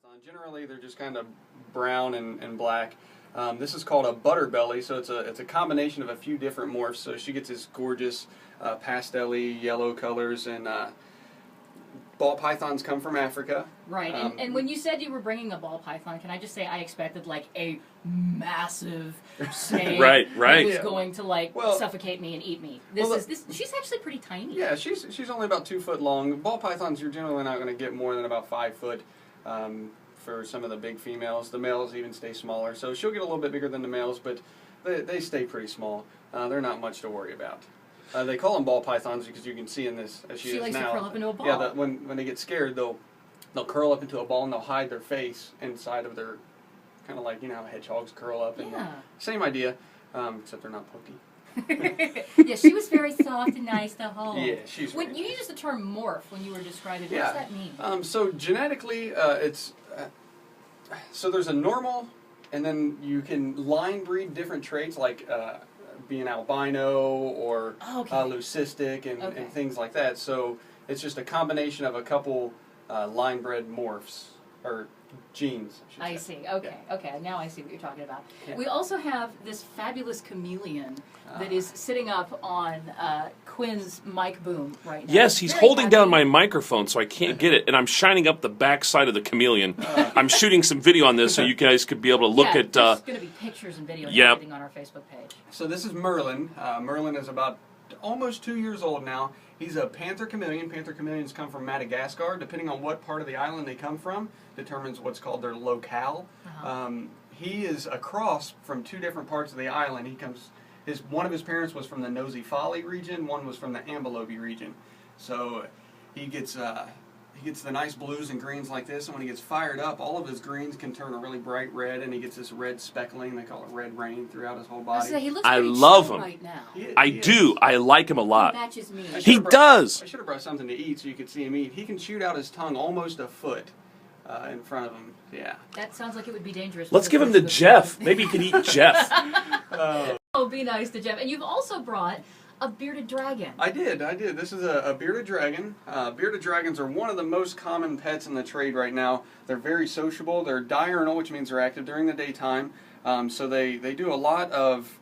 python. Generally, they're just kind of brown and black. This is called a butter belly, so it's a combination of a few different morphs. So she gets this gorgeous pastel-y yellow colors, and ball pythons come from Africa. Right, and when you said you were bringing a ball python, can I just say I expected like a massive snake that was going to like suffocate me and eat me. She's actually pretty tiny. Yeah, she's only about 2 foot long. Ball pythons, you're generally not going to get more than about 5 foot. For some of the big females. The males even stay smaller, so she'll get a little bit bigger than the males, but they stay pretty small. They're not much to worry about. They call them ball pythons because you can see in this, as she likes is now. to curl up into a ball. Yeah, when they get scared, they'll curl up into a ball and they'll hide their face inside of their, kind of like, you know how hedgehogs curl up. And same idea, except they're not pokey. Yeah, she was very soft and nice to hold. Yeah, she's. When you used the term morph when you were describing, what does that mean? So genetically, it's so there's a normal, and then you can line breed different traits like being albino or leucistic and things like that. So it's just a combination of a couple line bred morphs or genes. I see. Okay. Yeah. Okay. Now I see what you're talking about. Yeah. We also have this fabulous chameleon that is sitting up on Quinn's mic boom right now. Yes, he's holding down my microphone so I can't get it, and I'm shining up the back side of the chameleon. I'm shooting some video on this so you guys could be able to look at. There's going to be pictures and videos and everything on our Facebook page. So this is Merlin. Merlin is about almost 2 years old now. He's a panther chameleon. Panther chameleons come from Madagascar. Depending on what part of the island they come from, determines what's called their locale. He is a cross from 2 different parts of the island. He comes. One of his parents was from the Nosy Folly region. One was from the Ambelobe region. So he gets the nice blues and greens like this. And when he gets fired up, all of his greens can turn a really bright red, and he gets this red speckling. They call it red rain throughout his whole body. He looks I love him right now. I do. I like him a lot. He matches me. He does. I should have brought something to eat so you could see him eat. He can shoot out his tongue almost a foot in front of him. Yeah. That sounds like it would be dangerous. Let's give him to Jeff. Maybe he could eat Jeff. Oh, be nice to Jeff. And you've also brought a bearded dragon. I did. This is a bearded dragon. Bearded dragons are one of the most common pets in the trade right now. They're very sociable. They're diurnal, which means they're active during the daytime. So they do a lot of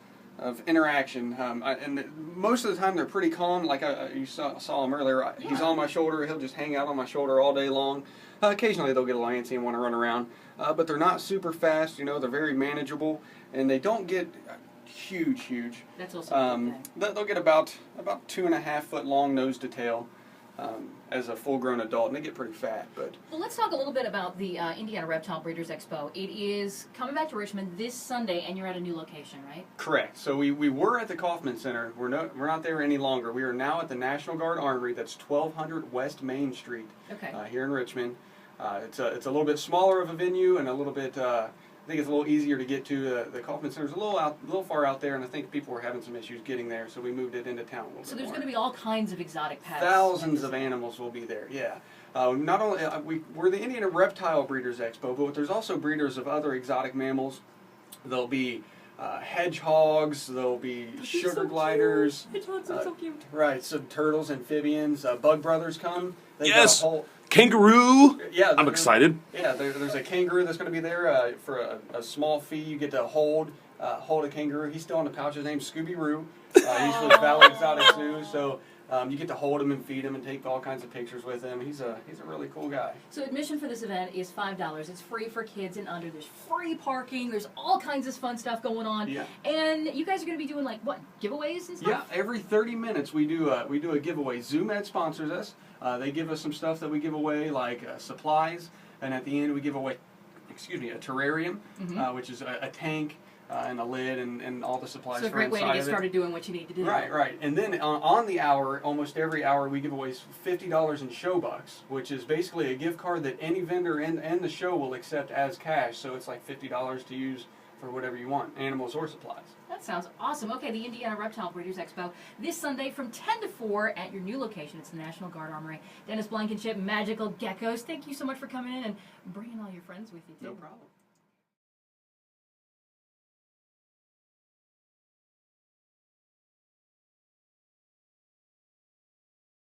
interaction. And most of the time they're pretty calm. Like you saw him earlier. He's on my shoulder. He'll just hang out on my shoulder all day long. Occasionally they'll get a little antsy and want to run around. But they're not super fast. You know, they're very manageable. And they don't get huge. That's also a good thing. They'll get about 2.5 foot long nose to tail as a full-grown adult, and they get pretty fat. But well, let's talk a little bit about the Indiana Reptile Breeders Expo. It is coming back to Richmond this Sunday, and you're at a new location, right? Correct. So we were at the Kaufman Center. We're not there any longer. We are now at the National Guard Armory. That's 1200 West Main Street. Here in Richmond. It's a little bit smaller of a venue and a little bit. I think it's a little easier to get to. The Kaufman Center's a little far out there, and I think people were having some issues getting there, so we moved it into town a little bit. So there's going to be all kinds of exotic pets. Thousands of animals will be there. Yeah. Not only we're the Indiana Reptile Breeders Expo, but there's also breeders of other exotic mammals. There'll be hedgehogs. There'll be sugar gliders. Hedgehogs are so cute. Right. So turtles, amphibians. Bug Brothers come. Yes. Kangaroo! Yeah, I'm excited. Yeah, there's a kangaroo that's going to be there for a small fee. You get to hold a kangaroo. He's still in the pouch. His name's Scooby-Roo. He's with Valley Exotic Zoo, so you get to hold him and feed him and take all kinds of pictures with him. He's a really cool guy. So admission for this event is $5. It's free for kids and under. There's free parking. There's all kinds of fun stuff going on. Yeah. And you guys are going to be doing like what, giveaways and stuff? Yeah, every 30 minutes we do a giveaway. ZoomEd sponsors us. They give us some stuff that we give away, like supplies, and at the end we give away, a terrarium, which is a tank and a lid and all the supplies. So a great way to get started doing what you need to do. Right. And then on the hour, almost every hour, we give away $50 in show bucks, which is basically a gift card that any vendor in the show will accept as cash. So it's like $50 to use for whatever you want, animals or supplies. That sounds awesome. Okay, the Indiana Reptile Breeders Expo this Sunday from 10 to 4 at your new location. It's the National Guard Armory. Dennis Blankenship, Magical Geckos, thank you so much for coming in and bringing all your friends with you, too. No problem.